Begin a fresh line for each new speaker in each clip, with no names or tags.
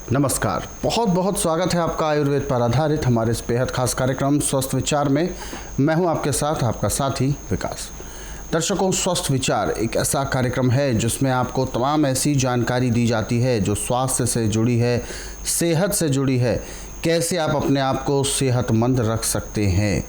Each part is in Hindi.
नमस्कार, बहुत बहुत स्वागत है आपका आयुर्वेद पर आधारित हमारे इस बेहद खास कार्यक्रम स्वस्थ विचार में। मैं हूं आपके साथ आपका साथी विकास। दर्शकों, स्वस्थ विचार एक ऐसा कार्यक्रम है जिसमें आपको तमाम ऐसी जानकारी दी जाती है जो स्वास्थ्य से जुड़ी है, सेहत से जुड़ी है। कैसे आप अपने आप को सेहतमंद रख सकते हैं,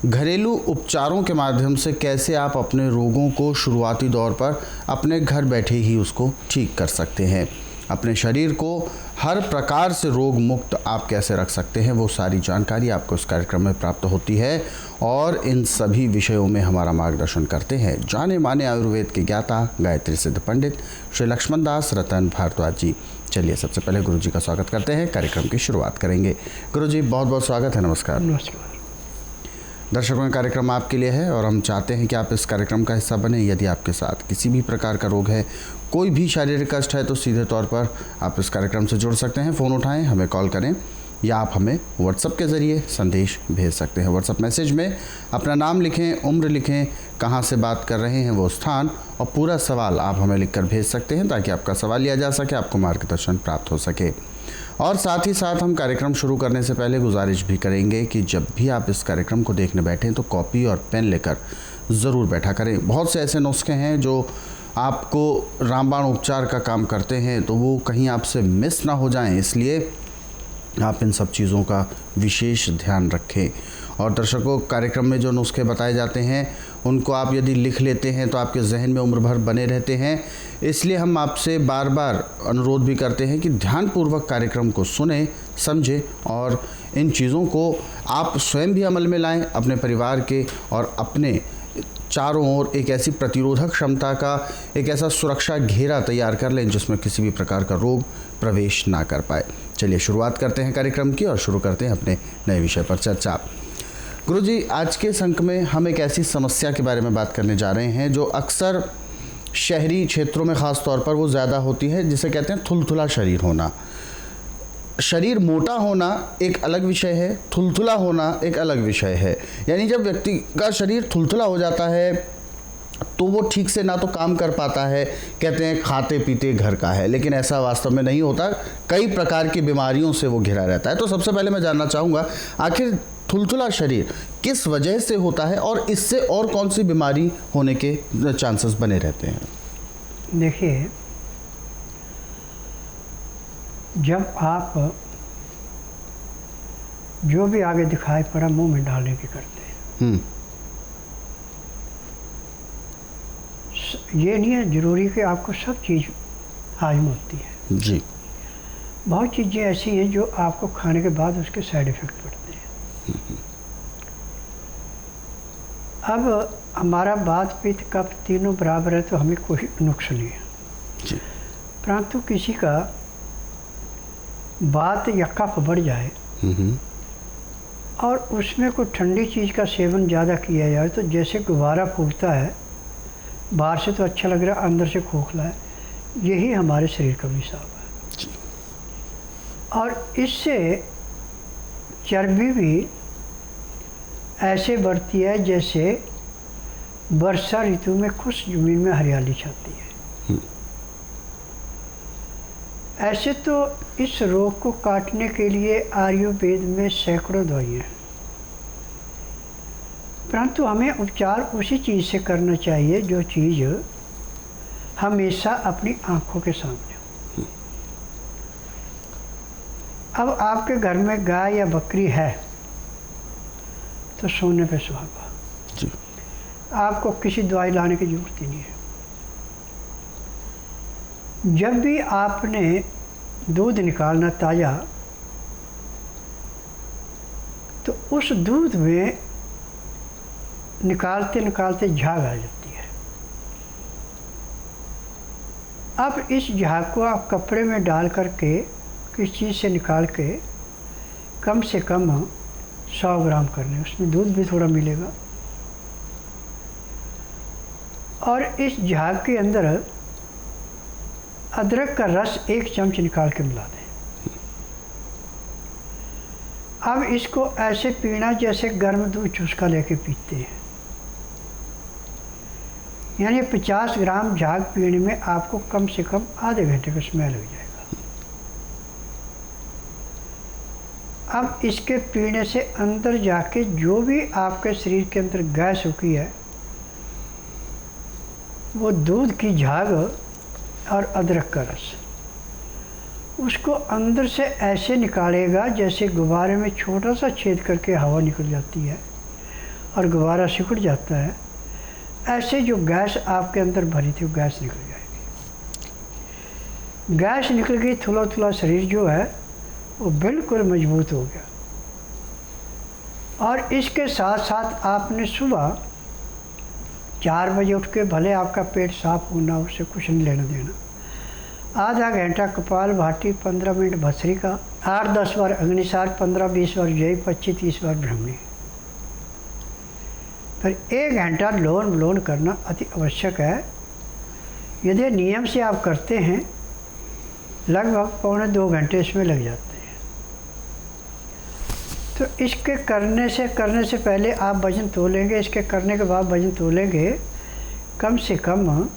घरेलू उपचारों के माध्यम से कैसे आप अपने रोगों को शुरुआती दौर पर अपने घर बैठे ही उसको ठीक कर सकते हैं, अपने शरीर को हर प्रकार से रोग मुक्त आप कैसे रख सकते हैं, वो सारी जानकारी आपको इस कार्यक्रम में प्राप्त होती है। और इन सभी विषयों में हमारा मार्गदर्शन करते हैं जाने माने आयुर्वेद के ज्ञाता गायत्री सिद्ध पंडित श्री लक्ष्मण दास रतन भारद्वाज जी। चलिए सबसे पहले गुरु जी का स्वागत करते हैं, कार्यक्रम की शुरुआत करेंगे। गुरु जी बहुत बहुत स्वागत है। नमस्कार।
नमस्कार।
दर्शकों का कार्यक्रम आपके लिए है और हम चाहते हैं कि आप इस कार्यक्रम का हिस्सा बने। यदि आपके साथ किसी भी प्रकार का रोग है, कोई भी शारीरिक कष्ट है, तो सीधे तौर पर आप इस कार्यक्रम से जुड़ सकते हैं। फ़ोन उठाएं, हमें कॉल करें या आप हमें व्हाट्सएप के ज़रिए संदेश भेज सकते हैं। व्हाट्सएप मैसेज में अपना नाम लिखें, उम्र लिखें, कहाँ से बात कर रहे हैं वो स्थान और पूरा सवाल आप हमें लिखकर भेज सकते हैं ताकि आपका सवाल लिया जा सके, आपको मार्गदर्शन प्राप्त हो सके। और साथ ही साथ हम कार्यक्रम शुरू करने से पहले गुजारिश भी करेंगे कि जब भी आप इस कार्यक्रम को देखने बैठें तो कॉपी और पेन लेकर ज़रूर बैठा करें। बहुत से ऐसे नुस्खे हैं जो आपको रामबाण उपचार का काम करते हैं, तो वो कहीं आपसे मिस ना हो जाएं, इसलिए आप इन सब चीज़ों का विशेष ध्यान रखें। और दर्शकों, कार्यक्रम में जो नुस्खे बताए जाते हैं उनको आप यदि लिख लेते हैं तो आपके जहन में उम्र भर बने रहते हैं। इसलिए हम आपसे बार बार अनुरोध भी करते हैं कि ध्यानपूर्वक कार्यक्रम को सुने, समझें और इन चीज़ों को आप स्वयं भी अमल में लाएं, अपने परिवार के और अपने चारों ओर एक ऐसी प्रतिरोधक क्षमता का एक ऐसा सुरक्षा घेरा तैयार कर लें जिसमें किसी भी प्रकार का रोग प्रवेश ना कर पाए। चलिए शुरुआत करते हैं कार्यक्रम की और शुरू करते हैं अपने नए विषय पर चर्चा। गुरुजी, आज के इस अंक में हम एक ऐसी समस्या के बारे में बात करने जा रहे हैं जो अक्सर शहरी क्षेत्रों में ख़ास तौर पर वो ज़्यादा होती है, जिसे कहते हैं थुलथुला शरीर होना। शरीर मोटा होना एक अलग विषय है, थुलथुला होना एक अलग विषय है। यानी जब व्यक्ति का शरीर थुलथुला हो जाता है तो वो ठीक से ना तो काम कर पाता है, कहते हैं खाते पीते घर का है, लेकिन ऐसा वास्तव में नहीं होता। कई प्रकार की बीमारियों से वो घिरा रहता है। तो सबसे पहले मैं जानना चाहूँगा, आखिर थुलथुला शरीर किस वजह से होता है और इससे और कौन सी बीमारी होने के चांसेस बने रहते हैं?
देखिए, जब आप जो भी आगे दिखाई पड़ा मुंह में डालने की करते हैं, ये नहीं है जरूरी कि आपको सब चीज़ हाजम होती है
जी।
बहुत चीज़ें ऐसी हैं जो आपको खाने के बाद उसके साइड इफ़ेक्ट पड़ते हैं। अब हमारा बात पित्त कफ तीनों बराबर है तो हमें कोई नुक्स नहीं है
जी।
परंतु किसी का बात या कफ बढ़ जाए और उसमें कोई ठंडी चीज़ का सेवन ज़्यादा किया जाए तो जैसे गुब्बारा फूटता है, बाहर से तो अच्छा लग रहा है, अंदर से खोखला है, यही हमारे शरीर का हिसाब है
जी।
और इससे चर्बी भी ऐसे बढ़ती है जैसे वर्षा ऋतु में खुश ज़मीन में हरियाली छाती है। ऐसे तो इस रोग को काटने के लिए आयुर्वेद में सैकड़ों दवाइयाँ हैं, परंतु हमें उपचार उसी चीज़ से करना चाहिए जो चीज़ हमेशा अपनी आँखों के सामने हो। अब आपके घर में गाय या बकरी है तो सोने पे सुहागा
जी।
आपको किसी दवाई लाने की जरूरत ही नहीं है। जब भी आपने दूध निकालना ताज़ा, तो उस दूध में निकालते निकालते झाग आ जाती है। अब इस झाग को आप कपड़े में डाल करके किस चीज़ से निकाल के कम से कम 100 ग्राम कर लें, उसमें दूध भी थोड़ा मिलेगा। और इस झाग के अंदर अदरक का रस 1 चम्मच निकाल के मिला दें। अब इसको ऐसे पीना जैसे गर्म दूध चुस्का लेके पीते हैं। यानी 50 ग्राम झाग पीने में आपको कम से कम आधे घंटे का समय लग जाएगा। अब इसके पीने से अंदर जाके जो भी आपके शरीर के अंदर गैस रुकी है, वो दूध की झाग और अदरक का रस उसको अंदर से ऐसे निकालेगा जैसे गुब्बारे में छोटा सा छेद करके हवा निकल जाती है और गुब्बारा सिकुड़ जाता है। ऐसे जो गैस आपके अंदर भरी थी वो गैस निकल जाएगी। गैस निकल गई, थुला थुला शरीर जो है वो बिल्कुल मजबूत हो गया। और इसके साथ साथ आपने सुबह 4 बजे उठ के, भले आपका पेट साफ होना, उससे कुछ नहीं लेना देना, आधा घंटा कपाल भाती, 15 मिनट भस्त्रिका, 8-10 बार अग्निसार, 15-20 बार जय, 25-30 बार ब्रह्मणी। फिर 1 घंटा लोन विलोन करना अति आवश्यक है। यदि नियम से आप करते हैं लगभग 1.25-2 घंटे इसमें लग जाते हैं। तो इसके करने से पहले आप वजन तोलेंगे, इसके करने के बाद वजन तोलेंगे, कम से कम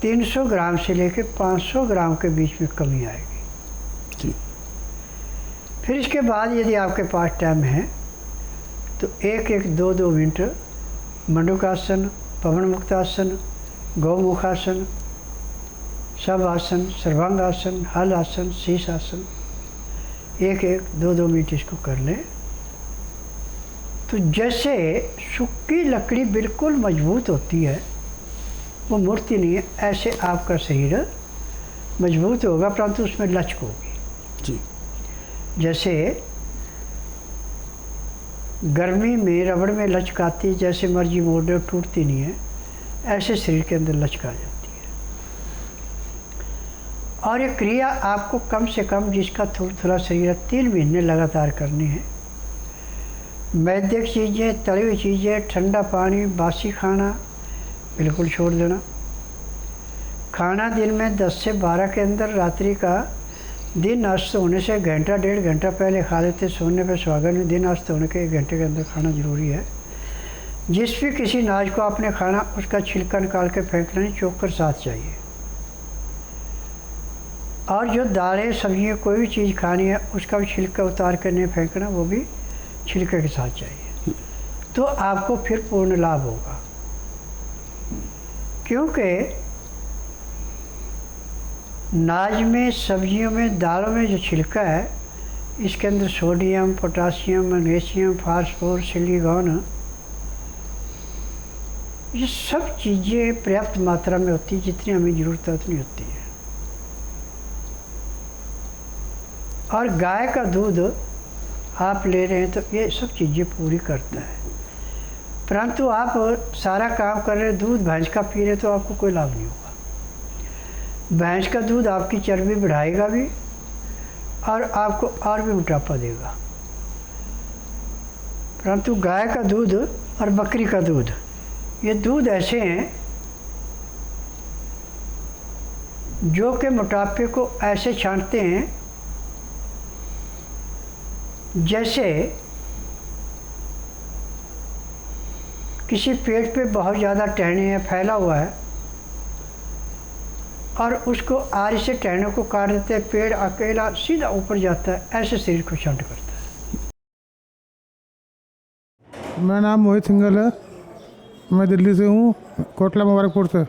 300 ग्राम से लेकर 500 ग्राम के बीच में कमी आएगी जी। फिर इसके बाद यदि आपके पास टाइम है तो 1-2 मिनट मंडूकासन, पवन मुक्तासन, गौमुखासन, सब आसन, सर्वांगासन, हल आसन, शीश आसन, 1-2 मिनट इसको कर लें। तो जैसे सूखी लकड़ी बिल्कुल मजबूत होती है, वो मूर्ति नहीं है, ऐसे आपका शरीर मजबूत होगा, परंतु उसमें लचक होगी जी। जैसे गर्मी में रबड़ में लचक आती है, जैसे मर्जी मोड़ दो टूटती नहीं है, ऐसे शरीर के अंदर लचक आ जाती है। और ये क्रिया आपको कम से कम, जिसका थोड़ा शरीर है, 3 महीने लगातार करनी है। वैद्यक चीज़ें, तली हुई चीज़ें, ठंडा पानी, बासी खाना बिल्कुल छोड़ देना। खाना दिन में 10 से 12 के अंदर, रात्रि का दिन अस्त होने से 1-1.5 घंटा पहले खा लेते, सोने पे सुहागन में दिन अस्त होने के 1 घंटे के अंदर खाना ज़रूरी है। जिस भी किसी अनाज को आपने खाना, उसका छिलका निकाल के फेंकना नहीं, चोक कर साथ चाहिए। और जो दालें सब्जियाँ कोई भी चीज़ खानी है, उसका भी छिलका उतार कर नहीं फेंकना, वो भी छिलके के साथ चाहिए। तो आपको फिर पूर्ण लाभ होगा। क्योंकि अनाज में, सब्जियों में, दालों में जो छिलका है, इसके अंदर sodium, potassium, magnesium, phosphorus, silicon, ये सब चीज़ें पर्याप्त मात्रा में होती है, जितनी हमें ज़रूरत है उतनी होती है। और गाय का दूध आप ले रहे हैं तो ये सब चीज़ें पूरी करता है। परंतु आप सारा काम कर रहे, दूध भैंस का पी रहे, तो आपको कोई लाभ नहीं होगा। भैंस का दूध आपकी चर्बी बढ़ाएगा भी और आपको और भी मोटापा देगा। परंतु गाय का दूध और बकरी का दूध, ये दूध ऐसे हैं जो कि मोटापे को ऐसे छांटते हैं जैसे किसी पेड़ पे बहुत ज़्यादा टहनी है, फैला हुआ है, और उसको आरी से टहनों को काट देते हैं, पेड़ अकेला सीधा ऊपर जाता है, ऐसे शरीर को छांट करता है।
मेरा नाम मोहित सिंघल है, मैं दिल्ली से हूँ, कोटला मुबारकपुर से।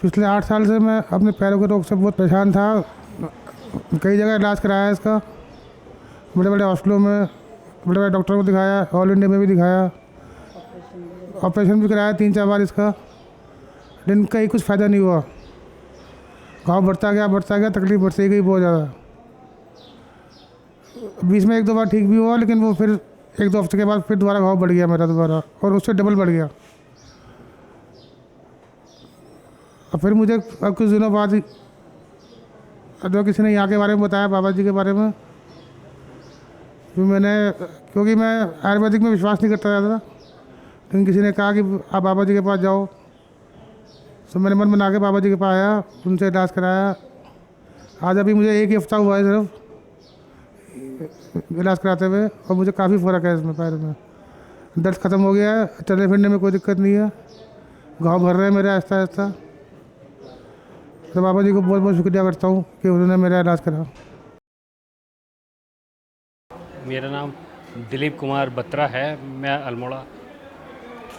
पिछले 8 साल से मैं अपने पैरों के रोग से बहुत परेशान था। कई जगह इलाज कराया है इसका, बड़े बड़े हॉस्पिटलों में, बड़े बड़े डॉक्टरों को दिखाया, ऑल इंडिया में भी दिखाया, ऑपरेशन भी कराया 3-4 बार इसका, लेकिन कहीं कुछ फ़ायदा नहीं हुआ। घाव बढ़ता गया, तकलीफ बढ़ती गई बहुत ज़्यादा। बीच में 1-2 बार ठीक भी हुआ, लेकिन वो फिर 1-2 हफ्ते के बाद फिर दोबारा घाव बढ़ गया मेरा दोबारा, और उससे डबल बढ़ गया। और फिर मुझे अब कुछ दिनों बाद जो किसी ने यहाँ के बारे में बताया, बाबा जी के बारे में, क्योंकि मैं आयुर्वेदिक में विश्वास नहीं करता ज़्यादा, लेकिन किसी ने कहा कि आप बाबा जी के पास जाओ, तो मैंने मन बना के बाबा जी के पास आया, उनसे इलाज कराया। आज अभी मुझे 1 ही हफ्ता हुआ है सिर्फ इलाज कराते हुए, और मुझे काफ़ी फ़र्क है इसमें, पैर में दर्द ख़त्म हो गया है, चलने फिरने में कोई दिक्कत नहीं है, घाव भर रहे हैं मेरे आहिस्ता आहिस्ता। तो बाबा जी को बहुत बहुत शुक्रिया करता हूँ कि उन्होंने मेरा इलाज करा।
मेरा नाम दिलीप कुमार बत्रा है। मैं अल्मोड़ा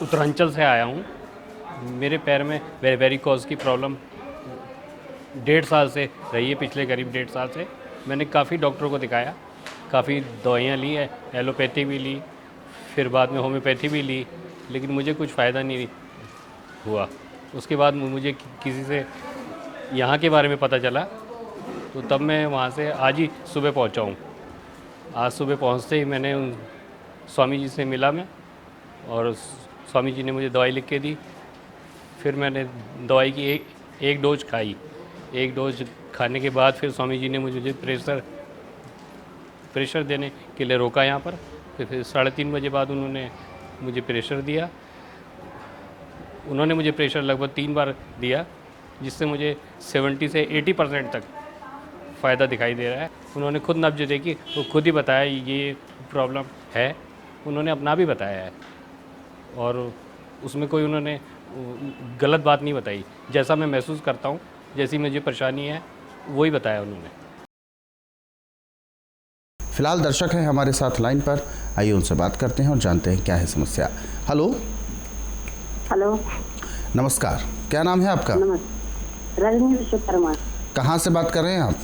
उत्तरांचल से आया हूँ। मेरे पैर में वेरिकोज की प्रॉब्लम 1.5 साल से रही है, पिछले करीब 1.5 साल से। मैंने काफ़ी डॉक्टरों को दिखाया, काफ़ी दवाइयाँ ली है, एलोपैथी भी ली, फिर बाद में होम्योपैथी भी ली, लेकिन मुझे कुछ फ़ायदा नहीं हुआ। उसके बाद मुझे किसी से यहाँ के बारे में पता चला, तो तब मैं वहाँ से आज ही सुबह पहुँचा हूँ। आज सुबह पहुँचते ही मैंने उन स्वामी जी से मिला मैं, और स्वामी जी ने मुझे दवाई लिख के दी। फिर मैंने दवाई की एक डोज खाई। एक डोज खाने के बाद फिर स्वामी जी ने मुझे प्रेशर देने के लिए रोका यहाँ पर। फिर 3:30 बजे बाद उन्होंने मुझे प्रेशर दिया। उन्होंने मुझे प्रेशर लगभग 3 बार दिया, जिससे मुझे 70 से 80% तक फ़ायदा दिखाई दे रहा है। उन्होंने खुद नब्ज देखी, वो खुद ही बताया ये प्रॉब्लम है, उन्होंने अपना भी बताया है, और उसमें कोई उन्होंने गलत बात नहीं बताई। जैसा मैं महसूस करता हूँ, जैसी मुझे परेशानी है, वही बताया उन्होंने।
फिलहाल दर्शक हैं हमारे साथ लाइन पर, आइए उनसे बात करते हैं और जानते हैं क्या है समस्या। हेलो।
हेलो,
नमस्कार, क्या नाम है आपका?
नमस्ते, रजनी विश्वकर्मा।
कहाँ से बात कर रहे हैं आप?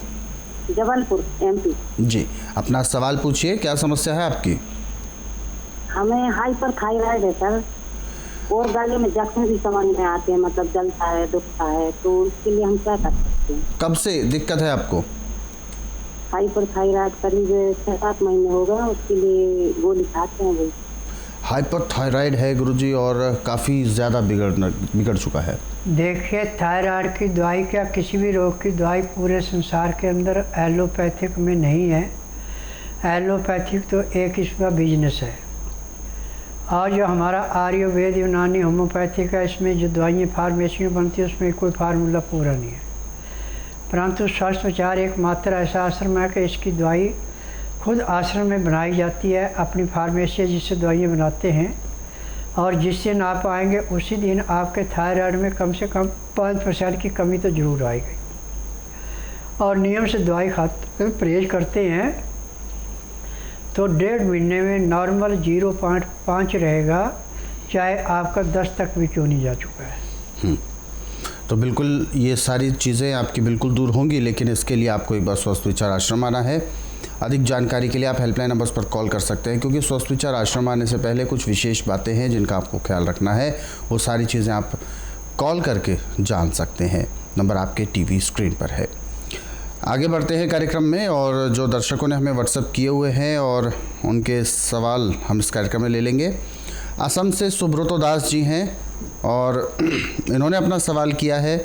जबलपुर, एमपी।
जी, अपना सवाल पूछिए, क्या समस्या है आपकी?
हमें हाइपरथायराइड है सर, और गले में जख्म भी समझ में आते हैं, मतलब जलता है, दुखता है, तो उसके लिए हम क्या कर सकते हैं?
कब से दिक्कत है आपको?
हाइपरथायराइड करीब 6-7 महीने हो गए, उसके लिए गोली खाते हैं भाई।
हाइपरथायराइड है गुरुजी, और काफ़ी ज़्यादा बिगड़ चुका है।
देखिए, थायराइड की दवाई, क्या किसी भी रोग की दवाई पूरे संसार के अंदर एलोपैथिक में नहीं है। एलोपैथिक तो एक इसका बिजनेस है, और जो हमारा आयुर्वेद, यूनानी, होम्योपैथिक है, इसमें जो दवाइयाँ फार्मेसी में बनती है उसमें कोई फार्मूला पूरा नहीं है। परंतु स्वास्थ्य विचार एकमात्र ऐसा आश्रम है कि इसकी दवाई खुद आश्रम में बनाई जाती है, अपनी फार्मेसी जिससे दवाइयाँ बनाते हैं, और जिस दिन आप आएंगे उसी दिन आपके थायराइड में कम से कम 5% की कमी तो जरूर आएगी। और नियम से दवाई खाते परहेज करते हैं तो 1.5 महीने में नॉर्मल 0.5 रहेगा, चाहे आपका 10 तक भी क्यों नहीं जा चुका है।
तो बिल्कुल ये सारी चीज़ें आपकी बिल्कुल दूर होंगी, लेकिन इसके लिए आपको एक बार स्वस्थ विचार आश्रम आना है। अधिक जानकारी के लिए आप हेल्पलाइन नंबर्स पर कॉल कर सकते हैं, क्योंकि स्वस्थ विचार आश्रम आने से पहले कुछ विशेष बातें हैं जिनका आपको ख्याल रखना है। वो सारी चीज़ें आप कॉल करके जान सकते हैं। नंबर आपके टीवी स्क्रीन पर है। आगे बढ़ते हैं कार्यक्रम में, और जो दर्शकों ने हमें व्हाट्सएप किए हुए हैं और उनके सवाल हम इस कार्यक्रम में ले लेंगे। असम से सुब्रतो दास जी हैं, और इन्होंने अपना सवाल किया है।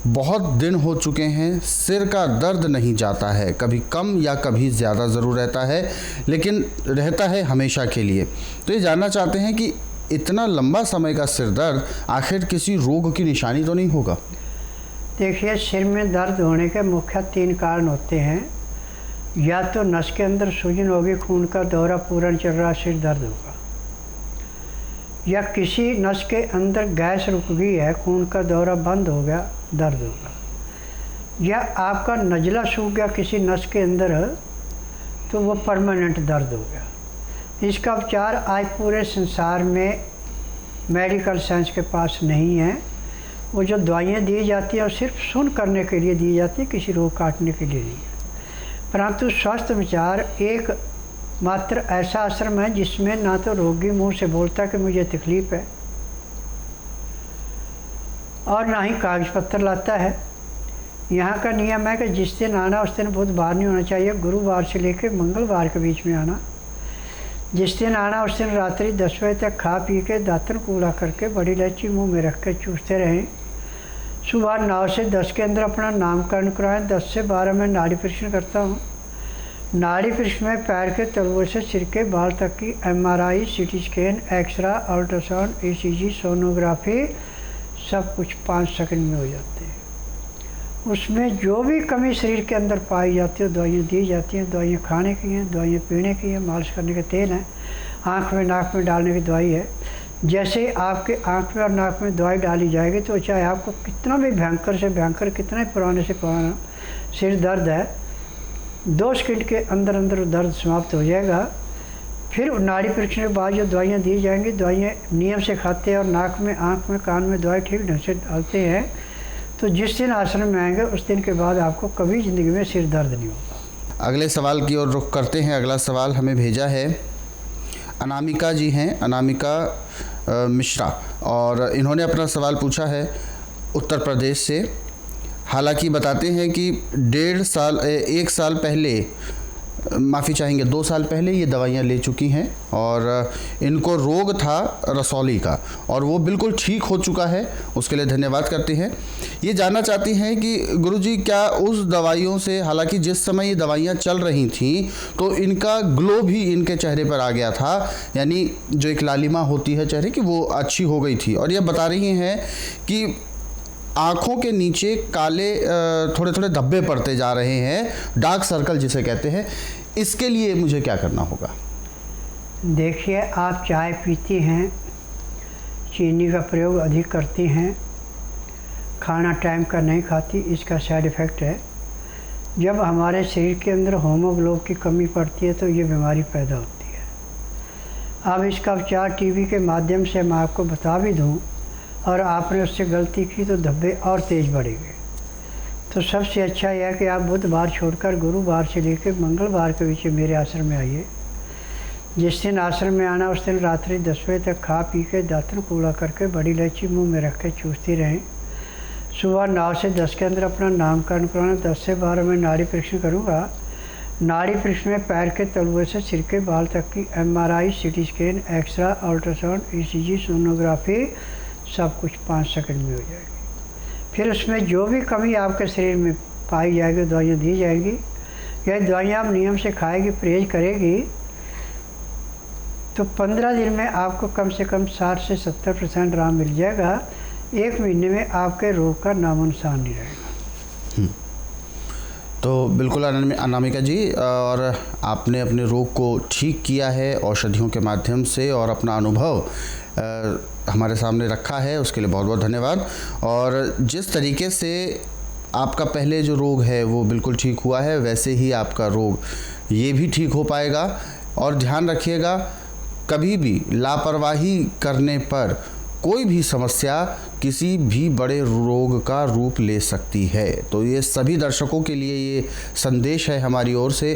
बहुत दिन हो चुके हैं, सिर का दर्द नहीं जाता है, कभी कम या कभी ज़्यादा ज़रूर रहता है, लेकिन रहता है हमेशा के लिए। तो ये जानना चाहते हैं कि इतना लंबा समय का सिर दर्द आखिर किसी रोग की निशानी तो नहीं होगा?
देखिए, सिर में दर्द होने के मुख्य 3 कारण होते हैं। या तो नस के अंदर सूजन होगी, खून का दौरा पूरा चल रहा, सिर दर्द होगा, या किसी नस के अंदर गैस रुक गई है, खून का दौरा बंद हो गया, दर्द होगा, या आपका नज़ला सूख गया किसी नस के अंदर, तो वो परमानेंट दर्द हो गया। इसका उपचार आज पूरे संसार में मेडिकल साइंस के पास नहीं है। वो जो दवाइयाँ दी जाती हैं वो सिर्फ सुन करने के लिए दी जाती है, किसी रोग काटने के लिए नहीं है। परंतु स्वास्थ्य विचार एक मात्र ऐसा आश्रम है जिसमें ना तो रोगी मुंह से बोलता कि मुझे तकलीफ़ है, और ना ही कागज पत्तर लाता है। यहाँ का नियम है कि जिस दिन आना उस दिन बुधवार नहीं होना चाहिए, गुरुवार से लेकर मंगलवार के बीच में आना। जिस दिन आना उस दिन रात्रि 10 बजे तक खा पी के दातन कूड़ा करके बड़ी इलायची मुँह में रख के चूसते रहें। सुबह 9 से 10 के अंदर अपना नामकरण कराएं। 10 से 12 में नाड़ी परीक्षण करता हूँ। नाड़ी परीक्षण में पैर के तलवों से सिर के बाल तक की MRI, CT scan, x-ray, ultrasound, ECG, sonography सब कुछ 5 सेकंड में हो जाते हैं। उसमें जो भी कमी शरीर के अंदर पाई जाती है दवाइयाँ दी जाती हैं। दवाइयाँ खाने की हैं, दवाइयाँ पीने की हैं, मालिश करने के तेल हैं, आँख में नाक में डालने की दवाई है। जैसे आपके आँख में और नाक में दवाई डाली जाएगी तो चाहे आपको कितना भी भयंकर से भयंकर, कितना ही पुराने से पुराना सिर दर्द है, 2 सेकंड के अंदर अंदर दर्द समाप्त हो जाएगा। फिर नाड़ी परीक्षण के बाद जो दवाइयाँ दी जाएंगी, दवाइयाँ नियम से खाते हैं और नाक में, आँख में, कान में दवाई ठीक ढंग से डालते हैं, तो जिस दिन आश्रम में आएंगे उस दिन के बाद आपको कभी ज़िंदगी में सिर दर्द नहीं होगा।
अगले सवाल की ओर रुख करते हैं। अगला सवाल हमें भेजा है अनामिका जी हैं, अनामिका मिश्रा, और इन्होंने अपना सवाल पूछा है उत्तर प्रदेश से। हालांकि बताते हैं कि 1 साल पहले, माफ़ी चाहेंगे 2 साल पहले ये दवाइयाँ ले चुकी हैं और इनको रोग था रसौली का और वो बिल्कुल ठीक हो चुका है। उसके लिए धन्यवाद करते हैं। ये जानना चाहती हैं कि गुरुजी क्या उस दवाइयों से, हालांकि जिस समय ये दवाइयाँ चल रही थीं तो इनका ग्लो भी इनके चेहरे पर आ गया था, यानी जो एक लालिमा होती है चेहरे की वो अच्छी हो गई थी, और ये बता रही हैं कि आँखों के नीचे काले थोड़े थोड़े धब्बे पड़ते जा रहे हैं, डार्क सर्कल जिसे कहते हैं। इसके लिए मुझे क्या करना होगा?
देखिए, आप चाय पीती हैं, चीनी का प्रयोग अधिक करती हैं, खाना टाइम का नहीं खाती, इसका साइड इफ़ेक्ट है। जब हमारे शरीर के अंदर हीमोग्लोबिन की कमी पड़ती है तो ये बीमारी पैदा होती है। अब इसका उपचार टीवी के माध्यम से मैं आपको बता भी दूं और आपने उससे गलती की तो धब्बे और तेज़ बढ़ेंगे। तो सबसे अच्छा यह है कि आप बुधवार छोड़कर गुरुवार से लेकर मंगलवार के बीच मेरे आश्रम में आइए। जिस दिन आश्रम में आना उस दिन रात्रि 10 बजे तक खा पी के दातन कूड़ा करके बड़ी इलायची मुंह में रख के चूसती रहें। सुबह 9 से 10 के अंदर अपना नामकरण कराना। 10 से 12 में नाड़ी परीक्षण करूँगा। नाड़ी परीक्षण में पैर के तलुए से सिर के बाल तक की MRI, CT scan, x-ray, ultrasound, ECG, sonography सब कुछ 5 सेकंड में हो जाएगी। फिर उसमें जो भी कमी आपके शरीर में पाई जाएगी दवाइयाँ दी जाएंगी। यह दवाइयाँ आप नियम से खाएगी, परहेज करेगी तो 15 दिन में आपको कम से कम 60 से 70% आराम मिल जाएगा। 1 महीने में आपके रोग का नामो निशान नहीं रहेगा।
तो बिल्कुल अनामिका जी, और आपने अपने रोग को ठीक किया है औषधियों के माध्यम से और अपना अनुभव हमारे सामने रखा है, उसके लिए बहुत बहुत धन्यवाद। और जिस तरीके से आपका पहले जो रोग है वो बिल्कुल ठीक हुआ है, वैसे ही आपका रोग ये भी ठीक हो पाएगा। और ध्यान रखिएगा, कभी भी लापरवाही करने पर कोई भी समस्या किसी भी बड़े रोग का रूप ले सकती है। तो ये सभी दर्शकों के लिए ये संदेश है हमारी ओर से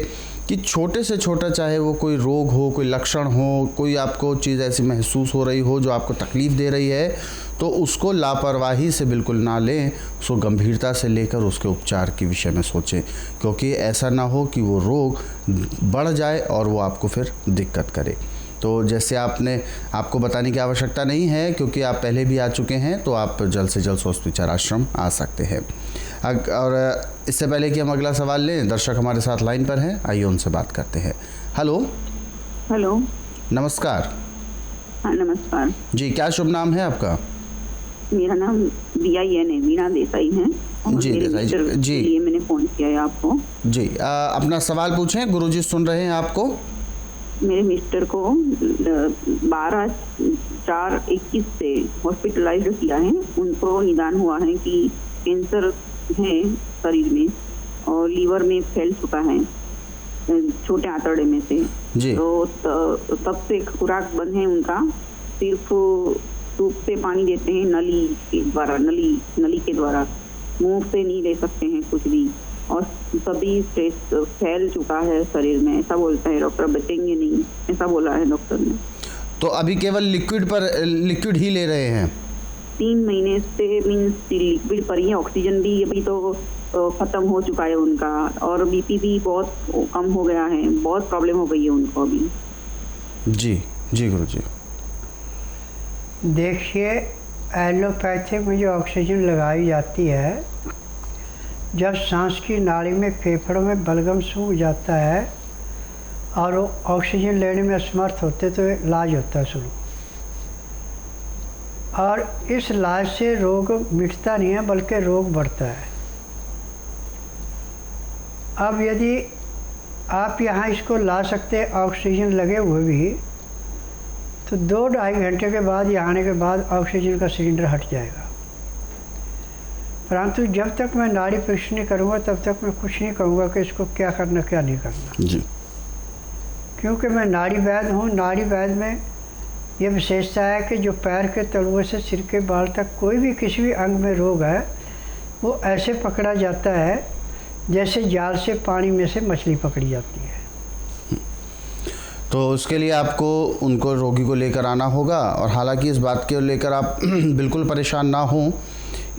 कि छोटे से छोटा, चाहे वो कोई रोग हो, कोई लक्षण हो, कोई आपको चीज़ ऐसी महसूस हो रही हो जो आपको तकलीफ़ दे रही है, तो उसको लापरवाही से बिल्कुल ना लें, उसको गंभीरता से लेकर उसके उपचार के विषय में सोचें, क्योंकि ऐसा ना हो कि वो रोग बढ़ जाए और वो आपको फिर दिक्कत करे। तो जैसे आपको बताने की आवश्यकता नहीं है, क्योंकि आप पहले भी आ चुके हैं, तो आप जल्द से जल्द स्वस्थ विचार आश्रम आ सकते हैं। और इससे पहले कि हम अगला सवाल लें, दर्शक हमारे साथ लाइन पर हैं, आइए उनसे बात करते हैं। हेलो।
हेलो,
नमस्कार।
हाँ नमस्कार
जी, क्या शुभ नाम है आपका?
मेरा नाम वीणा देसाई है।
जी देसाई जी,
ये मैंने फ़ोन किया है आपको।
जी, अपना सवाल पूछें, गुरुजी सुन रहे हैं आपको।
मेरे मिस्टर को 12/4/21 से हॉस्पिटलाइज किया है। उनको निदान हुआ है कि कैंसर है शरीर में और लीवर में फैल चुका है छोटे आंतड़े में से
जी।
तो तब से खुराक बंद है उनका। सिर्फ सूप से पानी देते हैं नली के द्वारा, मुंह से नहीं ले सकते हैं कुछ भी। और सभी स्ट्रेस फैल चुका है शरीर में, ऐसा बोलता है डॉक्टर। बचेंगे नहीं, ऐसा बोला है डॉक्टर ने।
तो अभी केवल लिक्विड ही ले रहे हैं?
3 महीने से मीन्स लिक्विड पर ही। ऑक्सीजन भी अभी तो खत्म हो चुका है उनका, और बीपी भी बहुत कम हो गया है। बहुत प्रॉब्लम हो गई है उनको अभी।
जी जी गुरुजी।
देखिए, एलोपैथिक में जो ऑक्सीजन लगाई जाती है, जब सांस की नाड़ी में, फेफड़ों में बलगम सूख जाता है और वो ऑक्सीजन लेने में असमर्थ होते तो इलाज होता है शुरू। और इस इलाज से रोग मिटता नहीं है बल्कि रोग बढ़ता है। अब यदि आप यहाँ इसको ला सकते ऑक्सीजन लगे हुए भी, तो 2-2.5 घंटे के बाद यहाँ आने के बाद ऑक्सीजन का सिलेंडर हट जाएगा। परंतु जब तक मैं नाड़ी परीक्षण नहीं करूँगा तब तक मैं कुछ नहीं कहूँगा कि इसको क्या करना क्या नहीं करना
जी।
क्योंकि मैं नाड़ी वैद्य हूँ। नाड़ी वैद्य में ये विशेषता है कि जो पैर के तलुए से सिर के बाल तक कोई भी किसी भी अंग में रोग है वो ऐसे पकड़ा जाता है जैसे जाल से पानी में से मछली पकड़ी जाती है।
तो उसके लिए आपको उनको रोगी को लेकर आना होगा, और हालांकि इस बात के लेकर आप बिल्कुल परेशान ना हों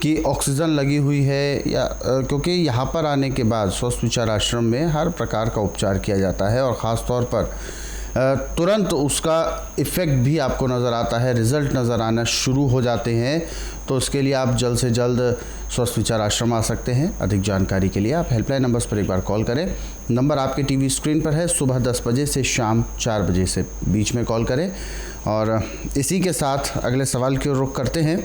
कि ऑक्सीजन लगी हुई है या क्योंकि यहाँ पर आने के बाद स्वस्थ विचार आश्रम में हर प्रकार का उपचार किया जाता है और ख़ास तौर पर तुरंत उसका इफ़ेक्ट भी आपको नज़र आता है, रिज़ल्ट नज़र आना शुरू हो जाते हैं। तो उसके लिए आप जल्द से जल्द स्वस्थ विचार आश्रम आ सकते हैं। अधिक जानकारी के लिए आप हेल्पलाइन नंबर्स पर एक बार कॉल करें। नंबर आपके टीवी स्क्रीन पर है। सुबह 10 बजे से शाम 4 बजे से बीच में कॉल करें। और इसी के साथ अगले सवाल की ओर रुख करते हैं।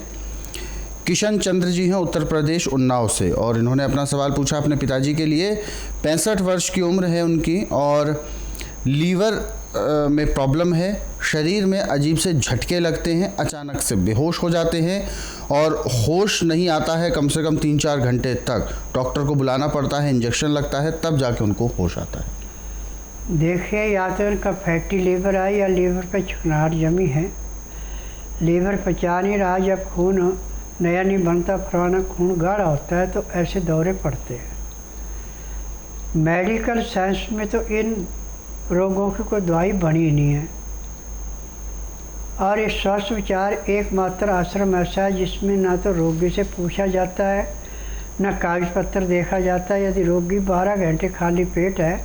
किशन चंद्र जी हैं उत्तर प्रदेश उन्नाव से, और इन्होंने अपना सवाल पूछा अपने पिताजी के लिए। 65 वर्ष की उम्र है उनकी और लीवर में प्रॉब्लम है। शरीर में अजीब से झटके लगते हैं, अचानक से बेहोश हो जाते हैं और होश नहीं आता है कम से कम 3-4 घंटे तक। डॉक्टर को बुलाना पड़ता है, इंजेक्शन लगता है, तब जाके उनको होश आता है।
देखिए, या तो इनका फैटी लीवर है या लीवर पे चिकनाहट जमी है। लीवर पचा नहीं रहा, जब खून नया नहीं बनता, पुराना खून गाढ़ा होता है, तो ऐसे दौरे पड़ते हैं। मेडिकल साइंस में तो इन रोगों की कोई दवाई बनी नहीं है, और ये स्वस्थ विचार एकमात्र आश्रम ऐसा है जिसमें ना तो रोगी से पूछा जाता है, ना कागज पत्र देखा जाता है। यदि रोगी 12 घंटे खाली पेट है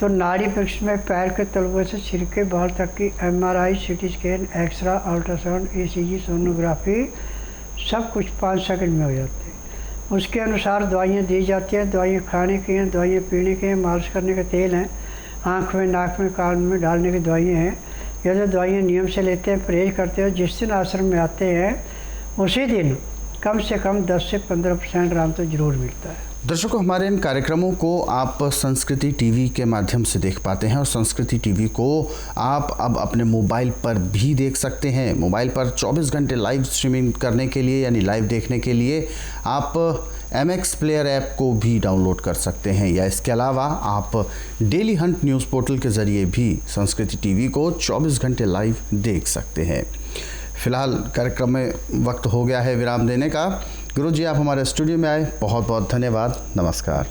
तो नाड़ी परीक्षण में पैर के तलुए से सिर के बाल तक की MRI, CT scan, x-ray, ultrasound, ECG, sonography सब कुछ 5 सेकंड में हो जाते हैं। उसके अनुसार दवाइयाँ दी जाती हैं। दवाइयाँ खाने की हैं, दवाइयाँ पीने की हैं, मालिश करने के तेल हैं, आँख में, नाक में, कान में डालने की दवाइयाँ हैं। यदि दवाइयाँ नियम से लेते हैं, परहेज करते हैं, जिस दिन आश्रम में आते हैं उसी दिन कम से कम 10 से 15% आराम तो ज़रूर मिलता है।
दर्शकों, हमारे इन कार्यक्रमों को आप संस्कृति टीवी के माध्यम से देख पाते हैं, और संस्कृति टीवी को आप अब अपने मोबाइल पर भी देख सकते हैं। मोबाइल पर 24 घंटे लाइव स्ट्रीमिंग करने के लिए यानी लाइव देखने के लिए आप MX प्लेयर ऐप को भी डाउनलोड कर सकते हैं, या इसके अलावा आप डेली हंट न्यूज़ पोर्टल के ज़रिए भी संस्कृति टीवी को 24 घंटे लाइव देख सकते हैं। फिलहाल कार्यक्रम में वक्त हो गया है विराम देने का। गुरु जी, आप हमारे स्टूडियो में आए, बहुत बहुत धन्यवाद। नमस्कार।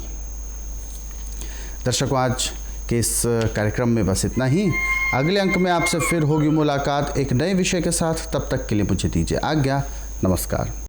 दर्शकों, आज के इस कार्यक्रम में बस इतना ही। अगले अंक में आपसे फिर होगी मुलाकात एक नए विषय के साथ। तब तक के लिए मुझे दीजिए आज्ञा। नमस्कार।